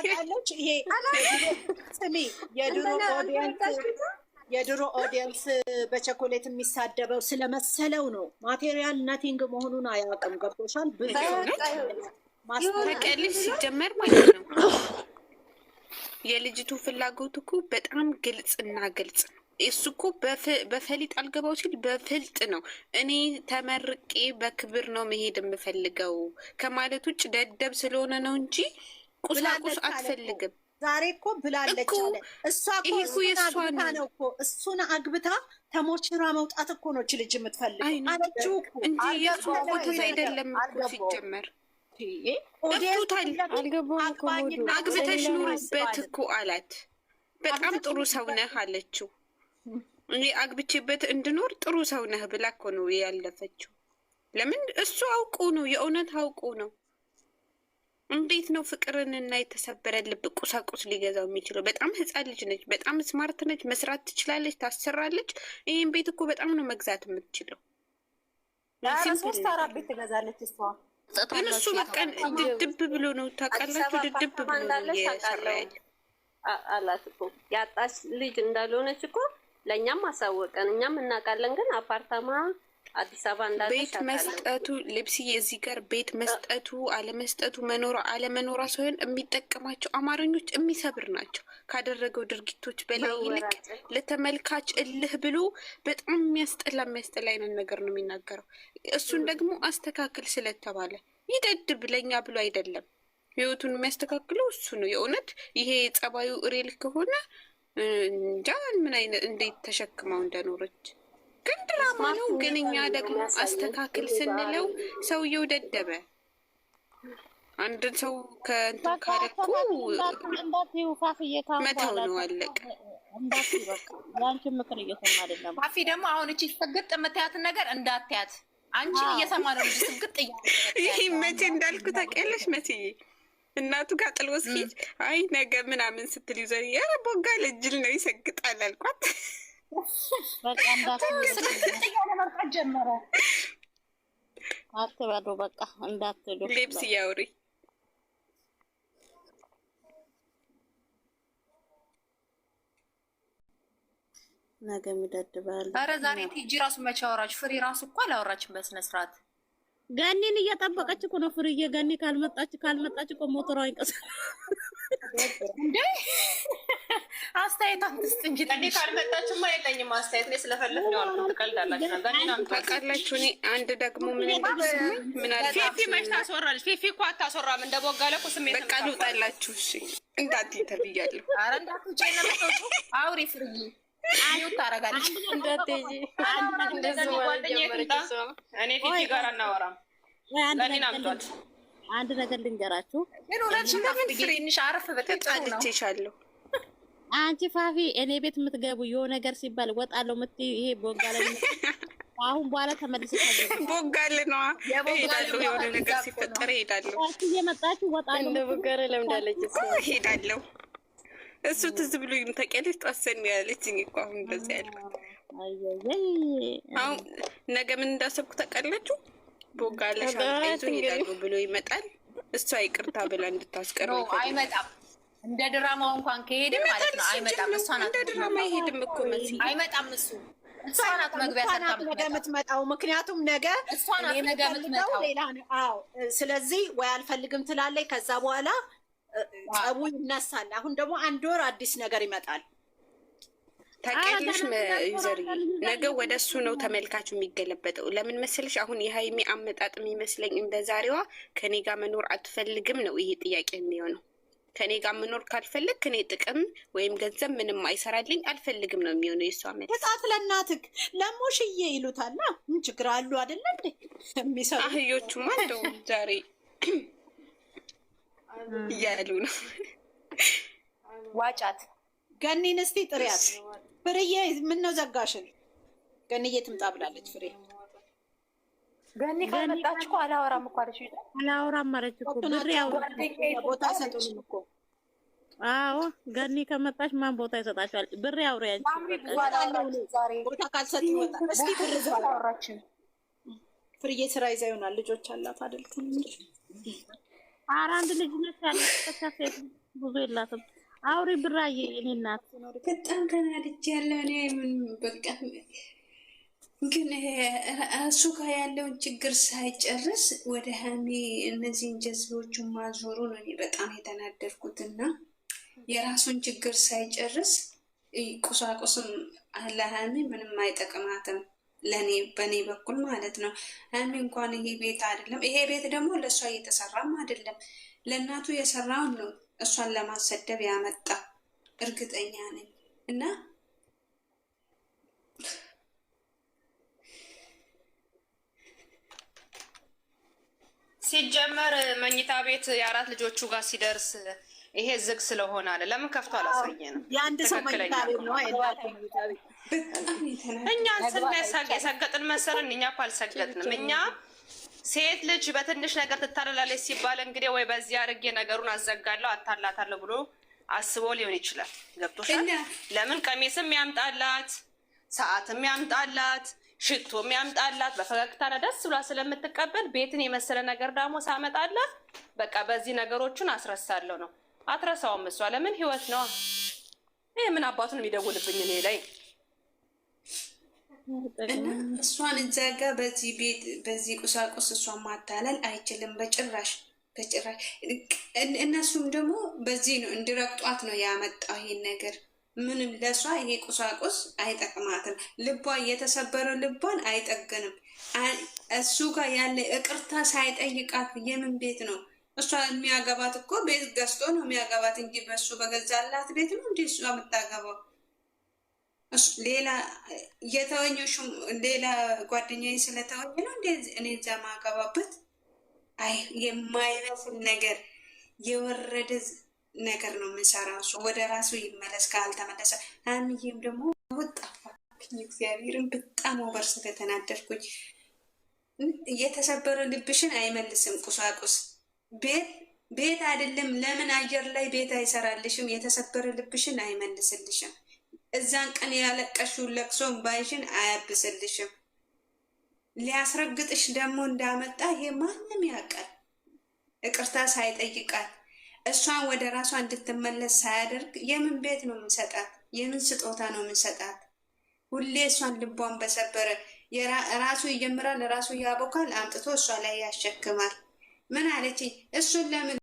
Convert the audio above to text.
ታውቃለች። ይሄ ስሚ የድሮ ኦዲየንስ በቸኮሌት የሚሳደበው ስለመሰለው ነው። ማቴሪያል ነቲንግ መሆኑን አያውቅም። ገብቶሻል? ብዙ ማስተቀልሽ ሲጀመር ማለት ነው። የልጅቱ ፍላጎት እኮ በጣም ግልጽና ግልጽ ነው። እሱ እኮ በፈሊጥ አልገባው ሲል በፍልጥ ነው። እኔ ተመርቄ በክብር ነው መሄድ የምፈልገው ከማለት ውጭ ደደብ ስለሆነ ነው እንጂ ቁሳቁስ አትፈልግም። ዛሬ እኮ ብላለች አለ። እሷ እኮ ነው እኮ እሱን አግብታ ተሞችራ መውጣት እኮ ነው ልጅ የምትፈልገው አለችው እንጂ የሱ ቦታ አይደለም እኮ ሲጀመር። አግብተሽ ኑርበት እኮ አላት። በጣም ጥሩ ሰው ነህ አለችው። እኔ አግብቼበት እንድኖር ጥሩ ሰው ነህ ብላ እኮ ነው ያለፈችው። ለምን እሱ አውቆ ነው፣ የእውነት አውቆ ነው። እንዴት ነው ፍቅርንና የተሰበረ ልብ ቁሳቁስ ሊገዛው የሚችለው? በጣም ህፃን ልጅ ነች፣ በጣም ስማርት ነች፣ መስራት ትችላለች፣ ታሰራለች። ይህን ቤት እኮ በጣም ነው መግዛት የምትችለው። 3-4 ቤት ትገዛለች እሷ። ግን እሱ በቃ ድድብ ብሎ ነው ታውቃላችሁ፣ ድድብ ብሎ ነው እየሰራ ያለ አላት እኮ። ያጣች ልጅ እንዳልሆነች እኮ ለእኛም አሳወቀን፣ እኛም እናውቃለን። ግን አፓርታማ አዲስ አበባ እንዳለ ቤት መስጠቱ ልብስዬ፣ እዚህ ጋር ቤት መስጠቱ አለመስጠቱ መኖሯ አለመኖሯ ሳይሆን የሚጠቀማቸው አማርኞች የሚሰብር ናቸው። ካደረገው ድርጊቶች በላይ ይልቅ ለተመልካች እልህ ብሎ በጣም የሚያስጠላ አይነት ነገር ነው የሚናገረው። እሱን ደግሞ አስተካክል ስለተባለ ይደድብ ለኛ ብሎ አይደለም። ህይወቱን የሚያስተካክለው እሱ ነው። የእውነት ይሄ ጸባዩ ሬል ከሆነ እንጃ ምን አይነት እንዴት ተሸክመው እንደኖረች። ግን ድራማ ነው። ግን እኛ ደግሞ አስተካክል ስንለው ሰውየው ደደበ። አንድን ሰው ከእንትን ካደኩ መተው ነው አለቀ። ያንቺን ምክር እየሰማ አይደለም። ፋፊ ደግሞ አሁን እቺ ስግጥ የምታያትን ነገር እንዳትያት። አንቺን እየሰማ ነው እንጂ ስግጥ ይሄ መቼ እንዳልኩ ታውቂያለሽ? መቼዬ እናቱ ጋር ጥሎ ሲሄድ አይ ነገ ምናምን ስትል ይዘን ኧረ ቦጋ ለጅል ነው ይሰግጣል አልኳት። በቃ እንዳትመርቃት ጀመረ። አትበሉ በቃ እንዳትሉ። ልብስ ያውሪ ነገ የሚደድባል። ኧረ ዛሬ ቲጂ ራሱ መቼ አወራች? ፍሬ ራሱ እኮ አላወራችም በስነ ስርዓት። ገኒን እየጠበቀች እኮ ነው። ፍርዬ ገኒ ካልመጣች እኮ ሞተሯ ይንቀሳል እንዴ። አስተያየት አትስጥ እንጂ ገኒ ካልመጣችማ የለኝም አስተያየት። እኔ ስለፈለክ ነው አልኩት። ትቀልዳላችሁ። ገኒን ታውቃላችሁ። እኔ አንድ ደግሞ ምን አለ ፊፊ መች ታስወራለች? ፊፊ እኮ አታስወራም። እንደ ቦጋለ እኮ ስሜት በቃ ልውጣላችሁ። እሺ እንዳትዪ ተብያለሁ። ኧረ እንዳትውጪ ነው የምትወጪው። አውሪ ፍርዬ አዩት ታረጋለች። እንዳትዪ እኔ ፊፊ ጋር አናወራም። ገኒን አምጧት። አንድ ነገር ልንገራችሁ። ግን ሁለቱም ትንሽ አረፍ በተጣልቼሻለሁ። አንቺ ፋፊ እኔ ቤት የምትገቡ የሆነ ነገር ሲባል ወጣለሁ የምትይው ይሄ ቦጋለ አሁን በኋላ ተመልሰሽ ቦጋለ ነው እሄዳለሁ። የሆነ ነገር ሲፈጠር እሄዳለሁ። እየመጣችሁ ወጣለሁ እንደ ቦጋለ ለምዳለች እኮ እሄዳለሁ። እሱ ትዝ ብሎኝ ታውቂያለሽ? ጠዋሰን ያለችኝ እኮ አሁን እንደዚያ ያልኩት። አሁን ነገ ምን እንዳሰብኩ ታውቃላችሁ? ቦጋለ ሻንጣ ይዞ እሄዳለሁ ብሎ ይመጣል። እሷ ይቅርታ ብላ እንድታስቀረው አይመጣም። እንደ ድራማው እንኳን ከሄደ ማለት ነው አይመጣም። እሷ ናት እንደ ድራማ ይሄድም እኮ መሲ አይመጣም። እሷ ናት መግቢያ ነገ የምትመጣው። ምክንያቱም ነገ እሷ ናት ነገ የምትመጣው ሌላ ነው። አዎ ስለዚህ ወይ አልፈልግም ትላለች። ከዛ በኋላ ጸቡ ይነሳል። አሁን ደግሞ አንድ ወር አዲስ ነገር ይመጣል። ታውቂያለሽ ዩዘርዬ፣ ነገ ወደ እሱ ነው ተመልካቹ የሚገለበጠው። ለምን መሰለሽ? አሁን የሀይሜ አመጣጥ የሚመስለኝ እንደ ዛሬዋ ከኔ ጋር መኖር አትፈልግም ነው ይሄ ጥያቄ የሚሆነው። ከኔ ጋር መኖር ካልፈለግ ከኔ ጥቅም ወይም ገንዘብ ምንም አይሰራልኝ አልፈልግም ነው የሚሆነው የእሱ አመጣጥ። ህጻት ለእናትህ ለሞሽዬ ይሉታል። ምን ችግር አሉ አይደለ እንዴ የሚሰሩ አህዮቹማ እንደው ዛሬ እያሉ ነው። ዋጫት ገኒን እስቲ ጥሪያት። ፍሬዬ ምን ነው ዘጋሽን? ገኒዬ ትምጣ ብላለች ፍሬ። ገኒ ካልመጣች እኮ አላወራም እኮ አለች። አላወራም ማለት እኮ ብር ያው ቦታ ሰጡኝ እኮ። አዎ ገኒ ከመጣች ማን ቦታ ይሰጣችኋል? ብር ያውሩ ያንቺ ቦታ ካልሰጡ ይወጣል። እስቲ ብር ዘራ አወራችን። ፍሬዬ ስራ ይዛ ይሆናል። ልጆች አላት አይደል? አንድ ልጅ ነች ያለች ሴት ብዙ የላትም። አውሪ ብራዬ እኔ እናት በጣም ተናድጃለሁ። እኔ ምን በቃ ግን እሱ ጋር ያለውን ችግር ሳይጨርስ ወደ ሀሚ እነዚህን ጀዝቦቹን ማዞሩ ነው እኔ በጣም የተናደድኩትና የራሱን ችግር ሳይጨርስ ቁሳቁስም ለሀሚ ምንም አይጠቅማትም። ለኔ በኔ በኩል ማለት ነው። ሀሚ እንኳን ይሄ ቤት አይደለም፣ ይሄ ቤት ደግሞ ለእሷ እየተሰራም አይደለም፣ ለእናቱ የሰራውን ነው እሷን ለማሰደብ ያመጣ እርግጠኛ ነኝ። እና ሲጀመር መኝታ ቤት የአራት ልጆቹ ጋር ሲደርስ ይሄ ዝግ ስለሆነ አለ ለምን ከፍቶ አላሳየንም? የአንድ ሰው መኝታ ቤት ነው። እኛ የሰገጥን መሰለን? እኛ እኮ አልሰገጥንም። እኛ ሴት ልጅ በትንሽ ነገር ትታለላለች ሲባል እንግዲህ ወይ በዚህ አድርጌ ነገሩን አዘጋለሁ አታላታለሁ ብሎ አስቦ ሊሆን ይችላል። ገብቶሻል? ለምን ቀሚስም ያምጣላት፣ ሰዓትም ያምጣላት፣ ሽቶም ያምጣላት በፈገግታ ደስ ብላ ስለምትቀበል ቤትን የመሰለ ነገር ደግሞ ሳመጣላት በቃ በዚህ ነገሮቹን አስረሳለሁ ነው። አትረሳውም እሷ። ለምን ህይወት ነው። ይሄ ምን አባቱን የሚደውልብኝ እኔ ላይ እና እሷን እዛ ጋ በዚህ ቤት በዚህ ቁሳቁስ እሷን ማታለል አይችልም በጭራሽ በጭራሽ። እነሱም ደግሞ በዚህ ነው እንዲረግጧት ነው ያመጣው ይሄን ነገር። ምንም ለእሷ ይሄ ቁሳቁስ አይጠቅማትም። ልቧ የተሰበረ ልቧን አይጠገንም። እሱ ጋር ያለ እቅርታ ሳይጠይቃት የምን ቤት ነው? እሷ የሚያገባት እኮ ቤት ገዝቶ ነው የሚያገባት እንጂ በእሱ በገዛላት ቤት ነው እንዲ እሷ የምታገባው። ሌላ የተወኞሹም ሌላ ጓደኛዬ ስለተወኝ ነው እንደ እኔ እዛ ማገባበት። አይ የማይመስል ነገር የወረደ ነገር ነው የምንሰራው። እሱ ወደ ራሱ ይመለስ። ካልተመለሰ ሀሚዬም ደግሞ ወጣፋኝ እግዚአብሔርን በጣም ወበር ስለተናደድኩኝ። የተሰበረ ልብሽን አይመልስም ቁሳቁስ። ቤት አይደለም ለምን አየር ላይ ቤት አይሰራልሽም? የተሰበረ ልብሽን አይመልስልሽም። እዛን ቀን ያለቀሽውን ለቅሶን ባይሽን አያብስልሽም። ሊያስረግጥሽ ደግሞ እንዳመጣ ይሄ ማንም ያውቃል። እቅርታ ሳይጠይቃት እሷን ወደ ራሷ እንድትመለስ ሳያደርግ የምን ቤት ነው የምንሰጣት? የምን ስጦታ ነው የምንሰጣት? ሁሌ እሷን ልቧን በሰበረ ራሱ ይጀምራል፣ ራሱ ያቦካል፣ አምጥቶ እሷ ላይ ያሸክማል። ምን አለች? እሱን ለምን